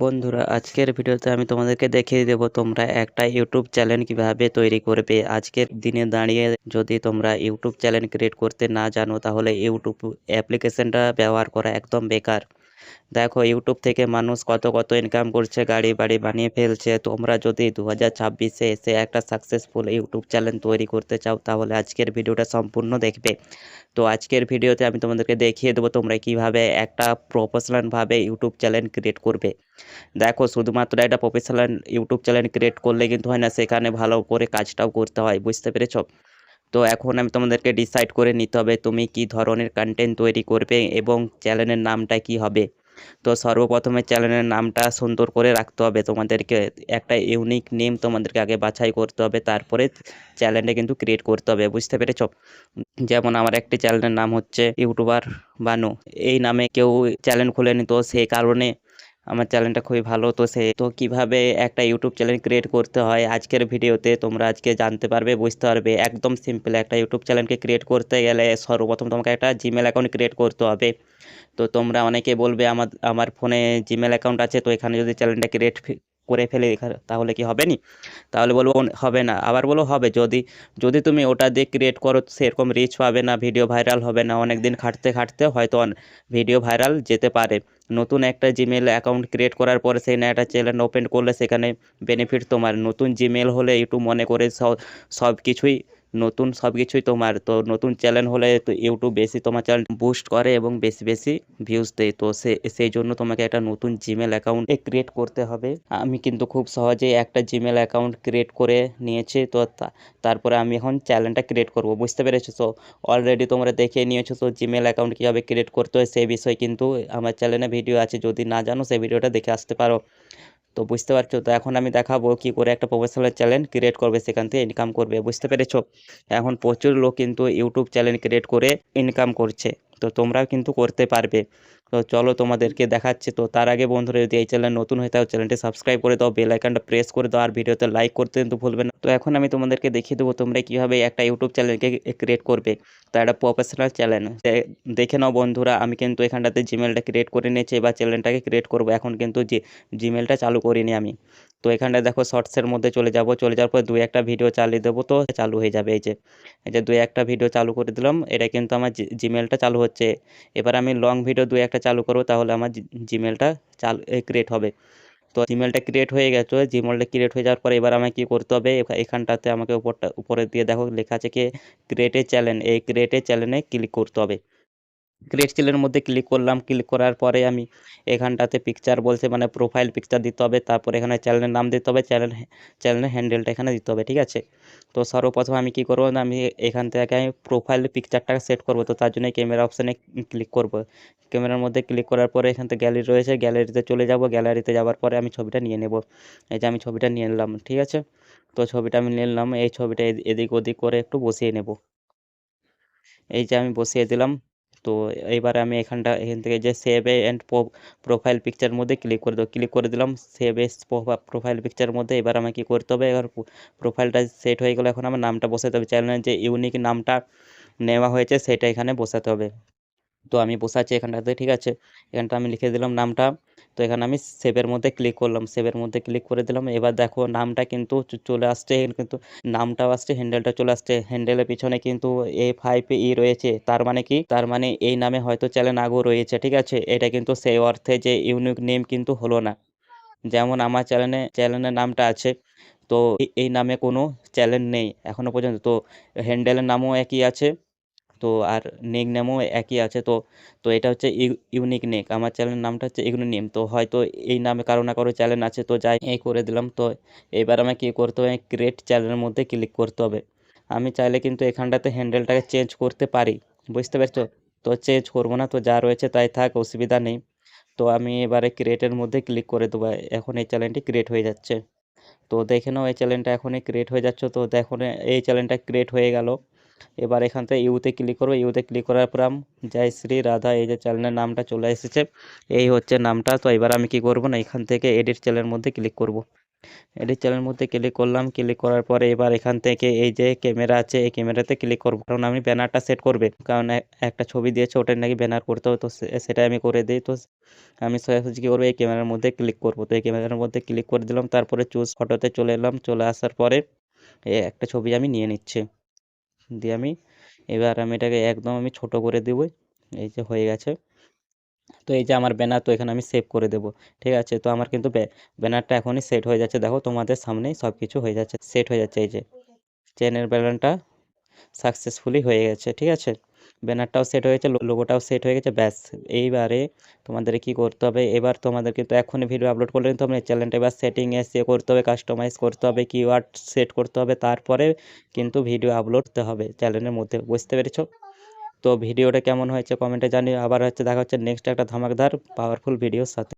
বন্ধুরা, আজকের ভিডিওতে আমি তোমাদেরকে দেখিয়ে দেব তোমরা একটা ইউটিউব চ্যানেল কিভাবে তৈরি করবে। আজকের দিনে দাঁড়িয়ে যদি তোমরা ইউটিউব চ্যানেল ক্রিয়েট করতে না জানো তাহলে ইউটিউব অ্যাপ্লিকেশনটা ব্যবহার করা একদম বেকার। দেখো ইউটিউব থেকে মানুষ কত ইনকাম করছে, গাড়ি বাড়ি বানিয়ে ফেলছে। তোমরা যদি 2026-এ এসে একটা সাকসেসফুল ইউটিউব চ্যানেল তৈরি করতে চাও তাহলে আজকের ভিডিওটা সম্পূর্ণ দেখবে। তো আজকের ভিডিওতে আমি তোমাদেরকে দেখিয়ে দেবো তোমরা কিভাবে একটা প্রফেশনালভাবে ইউটিউব চ্যানেল ক্রিয়েট করবে। দেখো শুধুমাত্র একটা প্রফেশনাল ইউটিউব চ্যানেল ক্রিয়েট করলে কিন্তু হয় না, সেখানে ভালো করে কাজটাও করতে হয়, বুঝতে পেরেছো? তো এখন আমি তোমাদেরকে ডিসাইড করে নিতে হবে তুমি কি ধরনের কন্টেন্ট তৈরি করবে এবং চ্যানেলের নামটা কি হবে। তো সর্বপ্রথমে চ্যানেলের নামটা সুন্দর করে রাখতে হবে তোমাদেরকে। একটা ইউনিক নেম তোমাদেরকে আগে বাছাই করতে হবে, তারপরে চ্যানেলটা কিন্তু ক্রিয়েট করতে হবে, বুঝতে পেরেছো? যেমন আমার একটি চ্যানেলের নাম হচ্ছে ইউটিউবার বানু। এই নামে কেউ চ্যানেল খোলেনি, তো সেই কারণে আমার চ্যানেলটা খুবই ভালো। তো কিভাবে একটা ইউটিউব চ্যানেল ক্রিয়েট করতে হয় আজকের ভিডিওতে তোমরা আজকে জানতে পারবে, বুঝতে পারবে। একদম সিম্পল, একটা ইউটিউব চ্যানেলকে ক্রিয়েট করতে গেলে সর্বপ্রথম তোমাকে একটা জিমেল অ্যাকাউন্ট ক্রিয়েট করতে হবে। তো তোমরা অনেকে বলবে আমার আমার ফোনে জিমেল অ্যাকাউন্ট আছে, তো এখানে যদি চ্যানেলটা ক্রিয়েট করে ফেলে তাহলে কি হবে নি? তাহলে বলবো হবে না, আবার বলো হবে। যদি যদি তুমি ওটা দিয়ে ক্রিয়েট করো সেরকম রিচ পাবে না, ভিডিও ভাইরাল হবে না। অনেক দিন খাটতে খাটতে হয়তো ভিডিও ভাইরাল যেতে পারে। নতুন একটা জিমেল অ্যাকাউন্ট ক্রিয়েট করার পরে সেই না একটা চ্যানেল ওপেন করলে সেখানে বেনিফিট তোমার। নতুন জিমেল হলে ইউটিউব মনে করে সব কিছুই নতুন, সব কিছুই তোমার। তো নতুন চ্যানেল হলে তো ইউটিউব বেশি তোমার চ্যানেল বুস্ট করে এবং বেশি বেশি ভিউজ দেয়। তো সেই জন্য তোমাকে একটা নতুন জিমেল অ্যাকাউন্ট ক্রিয়েট করতে হবে। আমি কিন্তু খুব সহজেই একটা জিমেল অ্যাকাউন্ট ক্রিয়েট করে নিয়েছি। তো তারপরে আমি এখন চ্যানেলটা ক্রিয়েট করব, বুঝতে পেরেছো? তো অলরেডি তোমরা দেখে নিয়েছো তো জিমেল অ্যাকাউন্ট কীভাবে ক্রিয়েট করতে হয় সেই বিষয়ে কিন্তু আমার চ্যানেলে ভিডিও আছে, যদি না জানো সেই ভিডিওটা দেখে আসতে পারো। তো বুঝতে পারছো? তো এখন আমি দেখাবো কি করে একটা প্রফেশনাল চ্যানেল ক্রিয়েট করবে, সেখান থেকে ইনকাম করবে, বুঝতে পেরেছো? এখন প্রচুর লোক কিন্তু ইউটিউব চ্যানেল ক্রিয়েট করে ইনকাম করছে, তো তোমরাও কিন্তু করতে পারবে। তো চলো তোমাদেরকে দেখাচ্ছি। তো তার আগে বন্ধুরা, যদি এই চ্যানেল নতুন হয়ে থাকে চ্যানেলটি সাবস্ক্রাইব করে দাও, বেল আইকনটা প্রেস করে দাও, আর ভিডিওতে লাইক করতে কিন্তু ভুলবে না। তো এখন আমি তোমাদেরকে দেখিয়ে দেবো তোমরা কীভাবে একটা ইউটিউব চ্যানেলকে ক্রিয়েট করবে, তো একটা প্রফেশনাল চ্যানেল। দেখে নাও বন্ধুরা, আমি কিন্তু এখানটাতে জিমেলটা ক্রিয়েট করে নিয়েছি, এবার চ্যানেলটাকে ক্রিয়েট করবো। এখন কিন্তু জিমেলটা চালু করিনি আমি। তো এখানটায় দেখো শর্টসের মধ্যে চলে যাওয়ার পর দুই একটা ভিডিও চালিয়ে দেবো, তো চালু হয়ে যাবে। এই যে দুই একটা ভিডিও চালু করে দিলাম, এটা কিন্তু আমার জিমেলটা চালু হচ্ছে। এবার আমি লং ভিডিও দুই একটা চালু করবো, তাহলে আমার জিমেলটা ক্রিয়েট হবে। তো জিমেলটা ক্রিয়েট হয়ে গেছে। জিমেলটা ক্রিয়েট হয়ে যাওয়ার পরে এবার আমাকে কী করতে হবে, এখানটাতে আমাকে উপরে দিয়ে দেখো লেখা আছে কি ক্রিয়েট এ চ্যানেল। এই ক্রিয়েট এ চ্যানেলে ক্লিক করতে হবে। ক্রিয়েট চ্যানেলের মধ্যে ক্লিক করলাম। ক্লিক করার পরে আমি এখানটাতে পিকচার বলছে, মানে প্রোফাইল পিকচার দিতে হবে। তারপর এখানে চ্যানেলের নাম দিতে হবে, চ্যানেলের হ্যান্ডেলটা এখানে দিতে হবে, ঠিক আছে? তো সর্বপ্রথম আমি কী করবো না, আমি এখান থেকে আমি প্রোফাইল পিকচারটাকে সেট করবো। তো তার জন্য ক্যামেরা অপশানে ক্লিক করব। ক্যামেরার মধ্যে ক্লিক করার পরে এখান থেকে গ্যালারি রয়েছে, গ্যালারিতে চলে যাব। গ্যালারিতে যাওয়ার পরে আমি ছবিটা নিয়ে নেব। এই যে আমি ছবিটা নিয়ে নিলাম, ঠিক আছে? তো ছবিটা আমি নিয়ে নিলাম, এই ছবিটা এদিক ওদিক করে একটু বসিয়ে নেব। এই যে আমি বসিয়ে দিলাম। তো এইবারে আমি এখান থেকে যে সেভ অ্যান্ড প্রোফাইল পিকচারের মধ্যে ক্লিক করে দেবো। ক্লিক করে দিলাম সেভ এস প্রোফাইল পিকচারের মধ্যে। এবার আমাকে কী করতে হবে, এবার প্রোফাইলটা সেট হয়ে গেলে এখন আমার নামটা বসাতে হবে। চ্যানেলের যে ইউনিক নামটা নেওয়া হয়েছে সেটা এখানে বসাতে হবে। তো আমি বসাচ্ছি এখানটাতে, ঠিক আছে? এখানটা আমি লিখে দিলাম নামটা। তো এখানে আমি সেভের মধ্যে ক্লিক করলাম, সেভের মধ্যে ক্লিক করে দিলাম। এবার দেখো নামটা কিন্তু চলে আসছে, কিন্তু নামটাও আসছে, হ্যান্ডেলটা চলে আসছে। হ্যান্ডেলের পিছনে কিন্তু A5E রয়েছে, তার মানে কি, তার মানে এই নামে হয়তো চ্যানেল আগেও রয়েছে, ঠিক আছে? এটা কিন্তু সেই অর্থে যে ইউনিক নেম কিন্তু হলো না। যেমন আমার চ্যানেলের নামটা আছে, তো এই নামে কোনো চ্যানেল নেই এখনো পর্যন্ত। তো হ্যান্ডেলের নামও একই আছে, তো আর নিক নেমও একই আছে। তো তো এটা হচ্ছে ইউনিক নিক। আমার চ্যানেলের নামটা হচ্ছে ইউনিক নেম। তো হয়তো এই নামে কারো না কারো চ্যানেল আছে, তো যাই এই করে দিলাম। তো এবার আমাকে কী করতে হবে, ক্রিয়েট চ্যানেলের মধ্যে ক্লিক করতে হবে। আমি চাইলে কিন্তু এখানটাতে হ্যান্ডেলটাকে চেঞ্জ করতে পারি, বুঝতে পারছো? তো চেঞ্জ করবো না, তো যা রয়েছে তাই থাক, অসুবিধা নেই। তো আমি এবারে ক্রিয়েটের মধ্যে ক্লিক করে দেবো। এখন এই চ্যানেলটি ক্রিয়েট হয়ে যাচ্ছে। তো দেখে নাও এই চ্যানেলটা এখনই ক্রিয়েট হয়ে যাচ্ছে। তো দেখো এই চ্যানেলটা ক্রিয়েট হয়ে গেল। এবার এখান থেকে ইউতে ক্লিক করবো। ইউতে ক্লিক করার পর জয় শ্রী রাধা, এই যে চ্যানেলের নামটা চলে এসেছে, এই হচ্ছে নামটা। তো এবার আমি কি করব না, এখান থেকে এডিট চ্যানেলের মধ্যে ক্লিক করব। এডিট চ্যানেলের মধ্যে ক্লিক করলাম, ক্লিক করার পরে এবার এখান থেকে এই যে ক্যামেরা আছে এই ক্যামেরাতে ক্লিক করব, কারণ আমি ব্যানারটা সেট করবে, কারণ একটা ছবি দিয়েছে ওটার নাকি ব্যানার করতে হবে, তো সেটাই আমি করে দিই। তো আমি সোজাসুজি কী করবো, এই ক্যামেরার মধ্যে ক্লিক করব, তো এই ক্যামেরার মধ্যে ক্লিক করে দিলাম, তারপরে চুজ ফটোতে চলে এলাম, চলে আসার পরে একটা ছবি আমি নিয়ে নিচ্ছি, দিয়ে আমি এবার আমি এটাকে একদম আমি ছোট করে দেব, এই যে হয়ে গেছে। তো এই যে আমার ব্যানার, তো এখানে আমি সেভ করে দেবো, ঠিক আছে। তো আমার কিন্তু ব্যানারটা এখনই সেট হয়ে যাচ্ছে, দেখো তোমাদের সামনেই সব কিছু হয়ে যাচ্ছে, সেট হয়ে যাচ্ছে, এই যে চেনের ব্যানারটা সাকসেসফুলি হয়ে গেছে, ঠিক আছে। ব্যানারটাও সেট হয়ে গেছে, লোগোটাও সেট হয়ে গেছে, ব্যাস। এইবারে তোমাদের কি করতে হবে, এবার তোমাদের কিন্তু এখনই ভিডিও আপলোড করলে কিন্তু তোমরা চ্যানেলটা এবার সেটিংয়ে সে করতে হবে, কাস্টমাইজ করতে হবে, কিওয়ার্ড সেট করতে হবে, তারপরে কিন্তু ভিডিও আপলোড করতে হবে চ্যানেলের মধ্যে, বুঝতে পেরেছো? তো ভিডিওটা কেমন হয়েছে কমেন্টে জানিও। আবার দেখা হচ্ছে নেক্সট একটা ধামাকদার পাওয়ারফুল ভিডিওর সাথে।